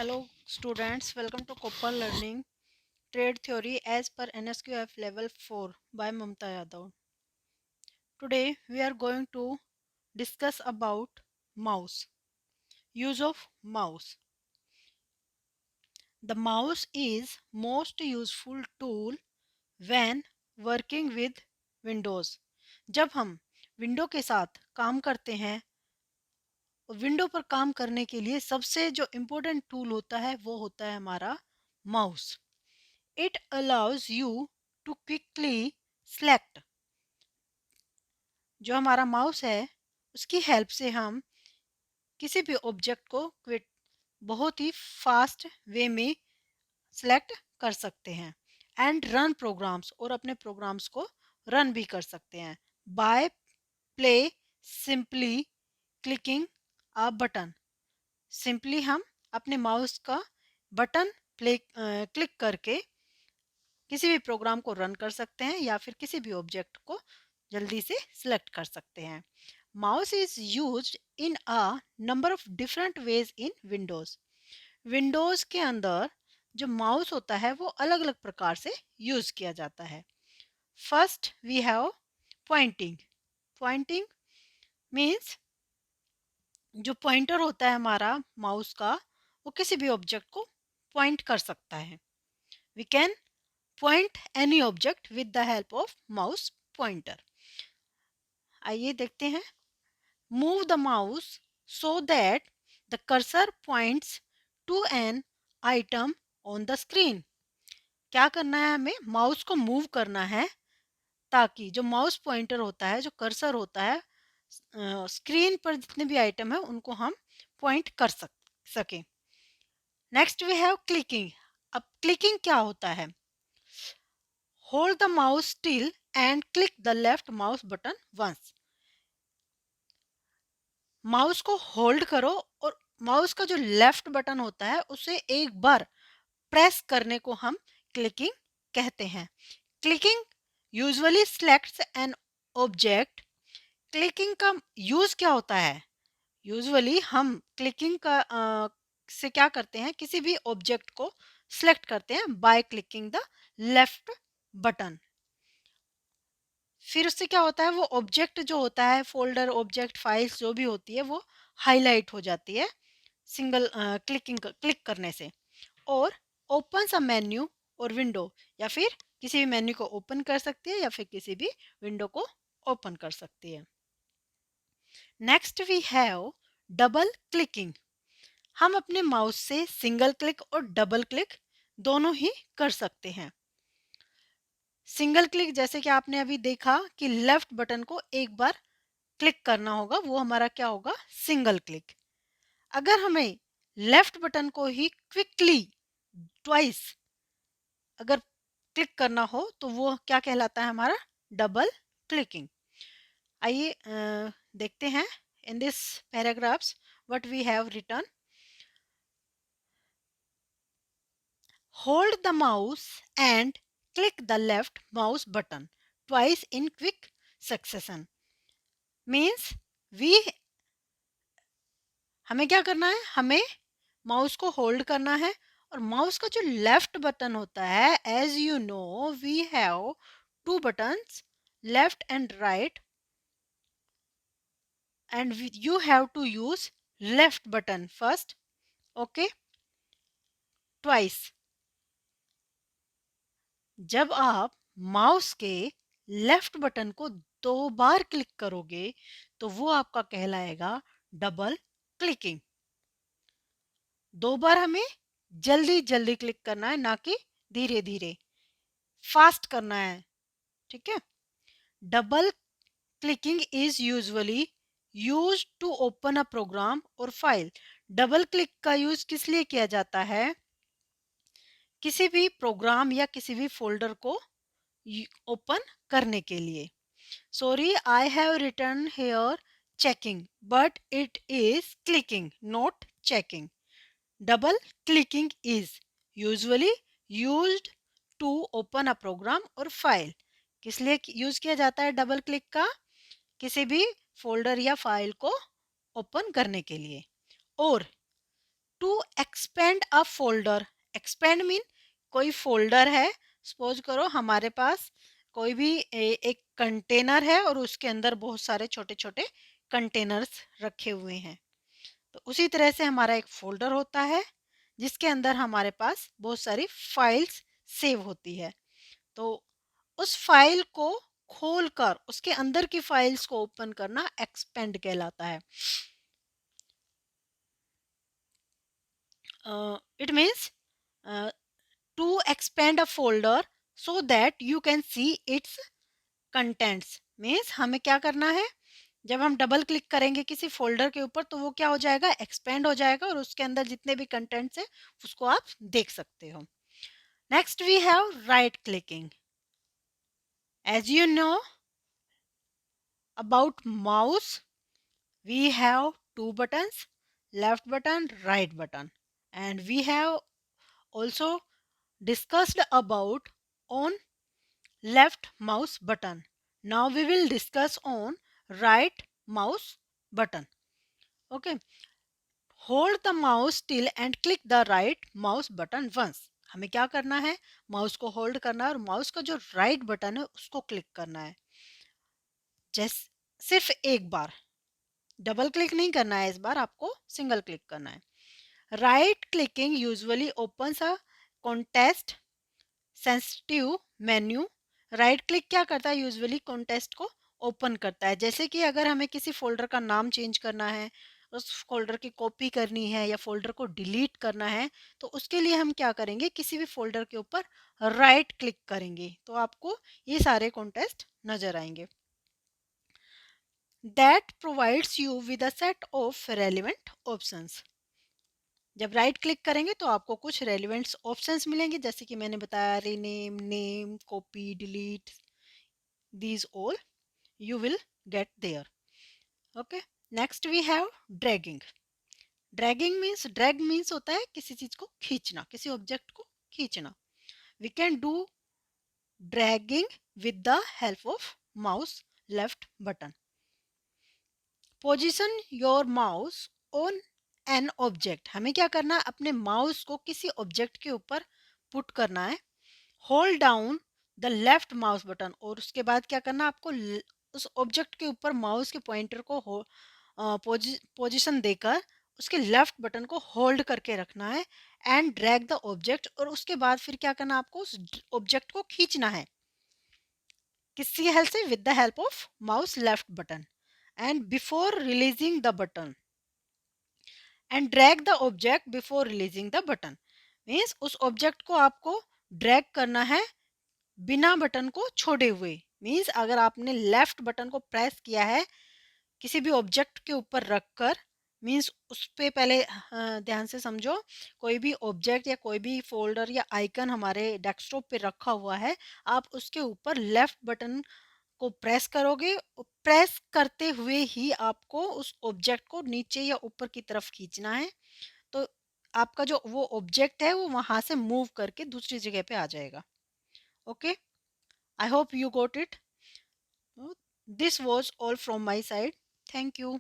Hello students, welcome to Copper Learning Trade Theory as per NSQF Level 4 by Mamta Yadav. Today we are going to discuss about mouse. Use of mouse. The mouse is most useful tool when working with Windows. जब हम window के साथ काम करते हैं, window पर काम करने के लिए सबसे जो इम्पोर्टेंट टूल होता है वो होता है हमारा mouse. It allows you to quickly select. जो हमारा माउस है उसकी हेल्प से हम किसी भी ऑब्जेक्ट को क्विक बहुत ही फास्ट वे में सिलेक्ट कर सकते हैं एंड रन प्रोग्राम्स और अपने प्रोग्राम्स को रन भी कर सकते हैं bye play simply clicking a button. Simply हम अपने माउस का बटन प्ले क्लिक करके किसी भी प्रोग्राम को रन कर सकते हैं या फिर किसी भी ऑब्जेक्ट को जल्दी से सिलेक्ट कर सकते हैं. Mouse is used in a number of different ways in Windows. Windows के अंदर जो माउस होता है वो अलग अलग प्रकार से यूज किया जाता है. First we have pointing. Pointing means जो पॉइंटर होता है हमारा माउस का वो किसी भी ऑब्जेक्ट को पॉइंट कर सकता है. We can point any object with the help of mouse pointer. आइए देखते हैं. Move the mouse so that the cursor points to an item on the screen. क्या करना है हमें? माउस को मूव करना है ताकि जो माउस पॉइंटर होता है, जो कर्सर होता है, स्क्रीन पर जितने भी आइटम है उनको हम पॉइंट कर सकें. Next we have clicking. अब क्लिकिंग क्या होता है? Hold the mouse still and click the left mouse button once. Mouse को होल्ड करो और माउस का जो लेफ्ट बटन होता है उसे एक बार प्रेस करने को हम क्लिकिंग कहते हैं. Clicking usually selects an object. Clicking का यूज क्या होता है? यूजुअली हम क्लिकिंग का से क्या करते हैं, किसी भी ऑब्जेक्ट को सिलेक्ट करते हैं by clicking the left button. फिर उससे क्या होता है, वो ऑब्जेक्ट जो होता है, फोल्डर ऑब्जेक्ट फाइल्स जो भी होती है वो हाईलाइट हो जाती है सिंगल क्लिक करने से. और ओपन अ मेन्यू और विंडो, या फिर किसी भी मेन्यू को ओपन कर सकती है या फिर किसी भी विंडो को ओपन कर सकती है. Next we have double clicking. हम अपने माउस से सिंगल क्लिक और डबल क्लिक दोनों ही कर सकते हैं. सिंगल क्लिक जैसे कि आपने अभी देखा कि लेफ्ट बटन को एक बार क्लिक करना होगा, वो हमारा क्या होगा? Single click. अगर हमें लेफ्ट बटन को ही क्विकली ट्वाइस अगर क्लिक करना हो तो वो क्या कहलाता है? हमारा डबल क्लिकिंग. आइए देखते हैं in this paragraphs what we have written. Hold the mouse and click the left mouse button twice in quick succession. Means हमें क्या करना है? हमें माउस को होल्ड करना है और माउस का जो लेफ्ट बटन होता है, as you know we have two buttons, left and right, and you have to use left button first. Okay, twice. जब आप माउस के लेफ्ट बटन को दो बार क्लिक करोगे तो वो आपका कहलाएगा डबल क्लिकिंग. दो बार हमें जल्दी जल्दी क्लिक करना है, ना कि धीरे धीरे, फास्ट करना है. ठीक है. Double clicking is usually use to open a program और फाइल. डबल क्लिक का यूज किस लिए किया जाता है? किसी भी प्रोग्राम या किसी भी फोल्डर को ओपन करने के लिए. Sorry, I have written here checking but it is clicking not checking. Double clicking is usually used to open a program और फाइल. किस लिए यूज किया जाता है डबल क्लिक का? किसी भी फोल्डर या फाइल को ओपन करने के लिए. और to expand a folder, expand mean कोई फोल्डर है, सपोज करो हमारे पास कोई भी एक कंटेनर है और उसके अंदर बहुत सारे छोटे छोटे कंटेनर्स रखे हुए हैं। तो उसी तरह से हमारा एक फोल्डर होता है जिसके अंदर हमारे पास बहुत सारी फाइल्स सेव होती है। तो उस फाइल को खोलकर उसके अंदर की फाइल्स को ओपन करना एक्सपेंड कहलाता है। It means to expand a folder so that you can see its contents। Means हमें क्या करना है, जब हम डबल क्लिक करेंगे किसी फोल्डर के ऊपर तो वो क्या हो जाएगा, एक्सपेंड हो जाएगा और उसके अंदर जितने भी कंटेंट्स है उसको आप देख सकते हो। Next we have right clicking. As you know about mouse, we have two buttons, left button, right button, and we have also discussed about on left mouse button. Now we will discuss on right mouse button. Okay, hold the mouse till and click the right mouse button once। हमें क्या करना है, mouse को hold करना है और mouse का जो राइट बटन है उसको क्लिक करना है। जैसे सिर्फ एक बार, डबल क्लिक नहीं करना है, इस बार आपको सिंगल क्लिक करना है। राइट क्लिकिंग यूजुअली ओपन्स अ contest sensitive menu. Right click क्या करता है, यूजुअली कॉन्टेस्ट को ओपन करता है। जैसे कि अगर हमें किसी फोल्डर का नाम चेंज करना है, उस फोल्डर की कॉपी करनी है या फोल्डर को डिलीट करना है, तो उसके लिए हम क्या करेंगे, किसी भी फोल्डर के ऊपर राइट क्लिक करेंगे तो आपको ये सारे कॉन्टेस्ट नजर आएंगे। That provides you with a set of relevant options. जब राइट क्लिक करेंगे तो आपको कुछ रेलिवेंट ऑप्शंस मिलेंगे, जैसे कि मैंने बताया rename, name, copy, delete, these all you will get there। okay, next we have dragging। Drag means होता है किसी चीज को खींचना, किसी ऑब्जेक्ट को खींचना। we can do dragging with the help of mouse left button। Position your mouse on an object. हमें क्या करना है, अपने माउस को किसी ऑब्जेक्ट के ऊपर पुट करना है। Hold down the left mouse button, और उसके बाद क्या करना आपको, उस ऑब्जेक्ट के ऊपर माउस के पॉइंटर को पोजीशन देकर उसके लेफ्ट बटन को होल्ड करके रखना है एंड ड्रैग द ऑब्जेक्ट, और उसके बाद फिर क्या करना आपको, उस ऑब्जेक्ट को खींचना है। किसकी हेल्प से, with the help of mouse left button and before releasing the button, and drag the object before releasing the button. Means उस ऑब्जेक्ट को आपको ड्रैग करना है बिना बटन को छोड़े हुए। मीन्स अगर आपने लेफ्ट बटन को प्रेस किया है किसी भी ऑब्जेक्ट के ऊपर रखकर, मीन्स उस पे पहले ध्यान से समझो, कोई भी ऑब्जेक्ट या कोई भी फोल्डर या आइकन हमारे डेस्कटॉप पे रखा हुआ है, आप उसके ऊपर लेफ्ट बटन को प्रेस करोगे, प्रेस करते हुए ही आपको उस ऑब्जेक्ट को नीचे या ऊपर की तरफ खींचना है, तो आपका जो वो ऑब्जेक्ट है वो वहां से मूव करके दूसरी जगह पे आ जाएगा। Okay, I hope you got it. This was all from my side. Thank you.